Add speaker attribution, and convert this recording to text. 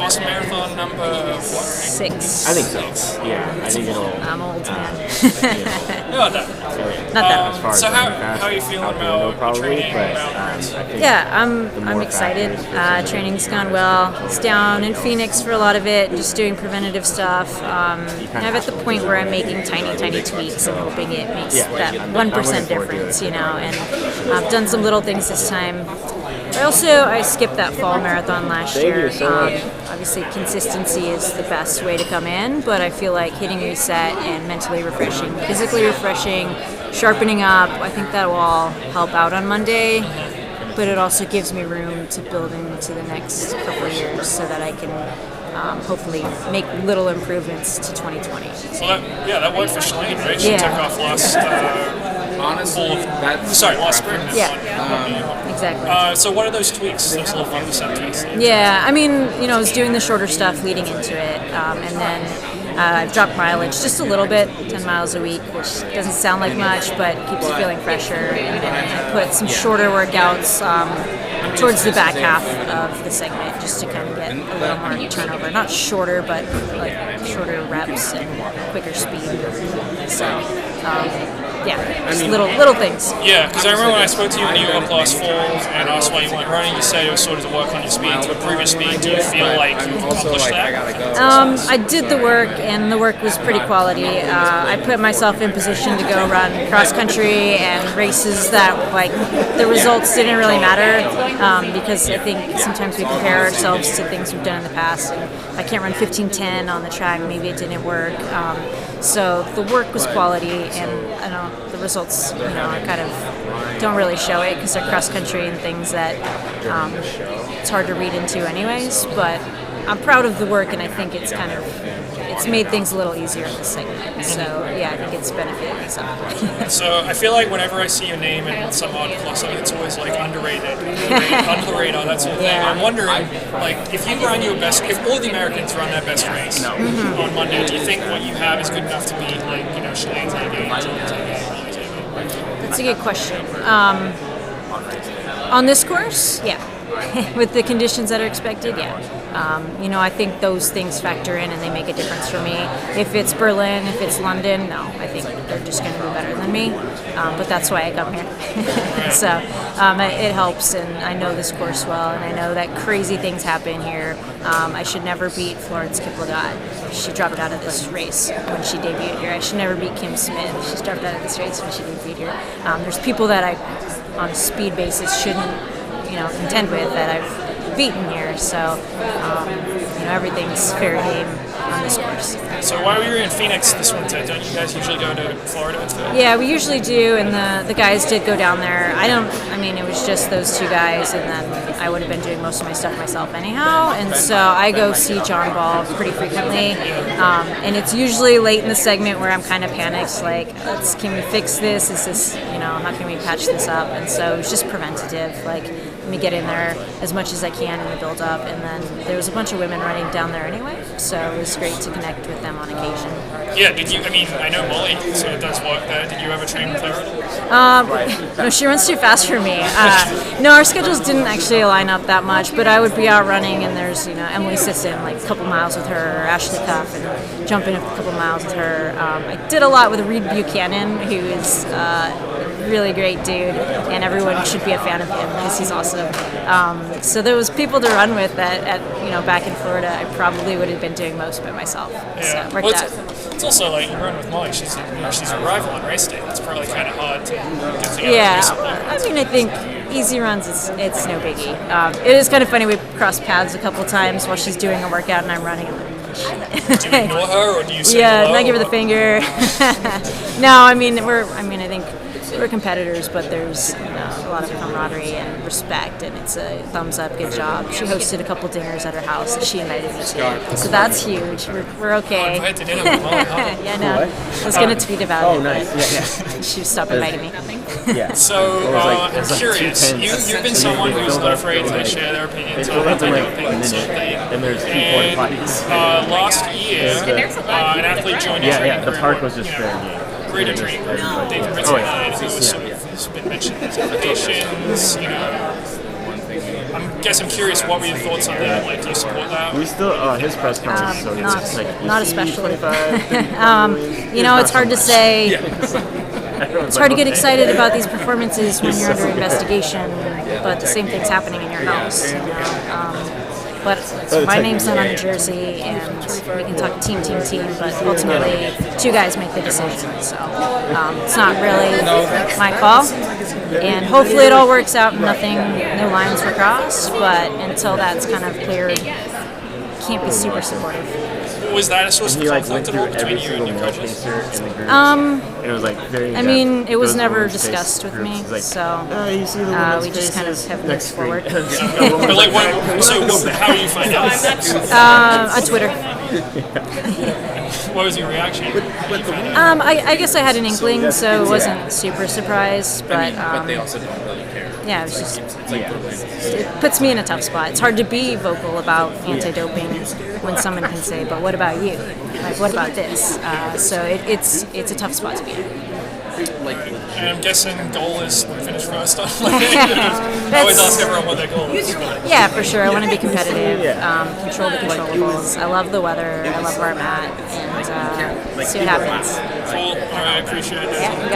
Speaker 1: Boston Marathon number what?
Speaker 2: 6.
Speaker 3: I think so. Yeah, I think it'll.
Speaker 2: I'm old, man.
Speaker 1: No, no.
Speaker 2: Not that
Speaker 3: As far
Speaker 1: So
Speaker 3: as
Speaker 1: how are you feeling about
Speaker 3: probably,
Speaker 1: training?
Speaker 3: but
Speaker 1: About
Speaker 3: I think
Speaker 2: Yeah,
Speaker 3: the
Speaker 2: I'm
Speaker 3: more
Speaker 2: excited.
Speaker 3: factors,
Speaker 2: Training's gone well. It's down in Phoenix for a lot of it, just doing preventative stuff. I'm at the point where I'm making tiny tweaks and hoping it makes that 1% difference, you know. And I've done some little things this time. I skipped that fall marathon last year. Obviously, consistency is the best way to come in, but I feel like hitting reset and mentally refreshing, physically refreshing, sharpening up, I think that will all help out on Monday. But it also gives me room to build into the next couple of years so that I can hopefully make little improvements to 2020.
Speaker 1: Well, that worked for Schlangen, right? She
Speaker 2: Yeah.
Speaker 1: took off last last spring.
Speaker 2: Exactly.
Speaker 1: So what are those tweaks? Those little 1% tweaks?
Speaker 2: Yeah, I mean, I was doing the shorter stuff leading into it, and then I've dropped mileage just a little bit, 10 miles a week, which doesn't sound like much, but keeps you feeling fresher. And I put some shorter workouts towards the back half of the segment, just to kind of get a little more turnover. Not shorter, but like shorter reps and quicker speed. So. Just little things.
Speaker 1: Yeah, because I remember when I spoke to you when you were up last fall and asked why you weren't running, you said it was sort of to work on your speed, to improve your speed. Do you feel like you've accomplished that?
Speaker 2: I did the work, and the work was pretty quality. I put myself in position to go run cross country and races that, like, the results didn't really matter because I think sometimes we compare ourselves to things we've done in the past. And if I can't run 15:10 on the track, maybe it didn't work. So the work was quality, and I know the results, I kind of don't really show it because they're cross country and things that it's hard to read into anyways. But I'm proud of the work, and I think it's made things a little easier in this segment. So yeah, I think it's benefited me some.
Speaker 1: So I feel like whenever I see your name in some article or something, it's always like underrated, under the radar, that sort of thing. I'm wondering, like, if you run your best, if all the Americans run their best race on Monday, do you think what you have is good enough to beat, like, Schlangen's
Speaker 2: That's a good question. On this course, yeah. With the conditions that are expected, yeah. I think those things factor in and they make a difference for me. If it's Berlin, if it's London, no, I think they're just going to be better than me. But that's why I come here. So it helps, and I know this course well, and I know that crazy things happen here. I should never beat Florence Kiplagat. She dropped out of this race when she debuted here. I should never beat Kim Smith. She's dropped out of this race when she debuted here. There's people that I, on a speed basis, shouldn't contend with that I've beaten here. So, everything's fair game on this course.
Speaker 1: So while we were in Phoenix this winter, don't you guys usually go to Florida?
Speaker 2: Yeah, we usually do, and the guys did go down there. It was just those two guys, and then I would have been doing most of my stuff myself anyhow, and so I go see John Ball pretty frequently, and it's usually late in the segment where I'm kind of panicked, like, can we fix this? Is this, how can we patch this up? And so it was just preventative, like, let me get in there as much as I can in the build-up, and then there was a bunch of women running down there anyway, so it was great to connect with them on occasion.
Speaker 1: Yeah, I know Molly sort of does work there. Did you ever train with her?
Speaker 2: No, she runs too fast for me. No, our schedules didn't actually line up that much, but I would be out running, and there's, Emily Sisson, like a couple miles with her, or Ashley Cuff, and jumping a couple miles with her. I did a lot with Reed Buchanan, who is really great dude, and everyone should be a fan of him because he's awesome. So there was people to run with that back in Florida. I probably would have been doing most by myself.
Speaker 1: Yeah.
Speaker 2: So worked out.
Speaker 1: It's also like you run with Molly. She's a rival on race day. It's probably kind of hard to get together.
Speaker 2: Yeah, I think easy runs, it's no biggie. It is kind of funny. We crossed paths a couple times while she's doing a workout and I'm running.
Speaker 1: Do you ignore her or do you say hello?
Speaker 2: I give her the finger. No, I think we're competitors, but there's a lot of camaraderie and respect, and it's a thumbs up, good job. She hosted a couple dinners at her house that she invited me to, so that's huge. We're okay.
Speaker 1: Invited to dinner with Molly, huh?
Speaker 2: Yeah, no, I was going to tweet about it.
Speaker 3: Oh, nice. Yeah.
Speaker 2: She stopped inviting me.
Speaker 3: Yeah.
Speaker 1: So I'm curious. You've been someone who's not afraid to share their opinions on things.
Speaker 3: And there's people in fights.
Speaker 1: Last year, an athlete joined your training
Speaker 3: the park was just fair game.
Speaker 1: Greater training group, David Ritz, who has been mentioned in his applications. I'm guess I'm curious, what were your thoughts on that? Like, do you support that?
Speaker 3: We still his press conference. So
Speaker 2: Not especially. It's hard to say. It's hard to get excited about these performances when you're under investigation, but the same thing's happening in your house. But my name's not on the jersey, and we can talk team, but ultimately, two guys make the decision. So it's not really my call. And hopefully it all works out and no lines were crossed. But until that's kind of cleared, can't be super supportive.
Speaker 1: Was that a source of
Speaker 3: went
Speaker 1: conflict at
Speaker 3: through
Speaker 1: all
Speaker 3: every
Speaker 1: between you and
Speaker 3: single
Speaker 1: your
Speaker 3: male
Speaker 1: coaches?
Speaker 3: pacer in the group. It was like very.
Speaker 2: I mean, it was
Speaker 3: Those
Speaker 2: never
Speaker 3: women's
Speaker 2: discussed
Speaker 3: face
Speaker 2: with me,
Speaker 3: groups, like,
Speaker 2: so
Speaker 3: you see the women's
Speaker 2: we just kind of
Speaker 3: faces
Speaker 2: have moved
Speaker 3: next
Speaker 2: forward.
Speaker 1: But like, how do you find out?
Speaker 2: On Twitter.
Speaker 1: What was your reaction?
Speaker 2: I guess I had an inkling, so it wasn't super surprised, but
Speaker 4: they also don't really care.
Speaker 2: yeah, it was just it puts me in a tough spot. It's hard to be vocal about anti-doping when someone can say, "But what about you? Like, what about this?" So it's a tough spot to be in.
Speaker 1: And I'm guessing goal is finish first. I always ask everyone what their goal is.
Speaker 2: Yeah, for sure. I want to be competitive, control the controllables. I love the weather. I love where I'm at, and see what happens.
Speaker 1: Cool. All right, I appreciate it.
Speaker 2: Yeah, you got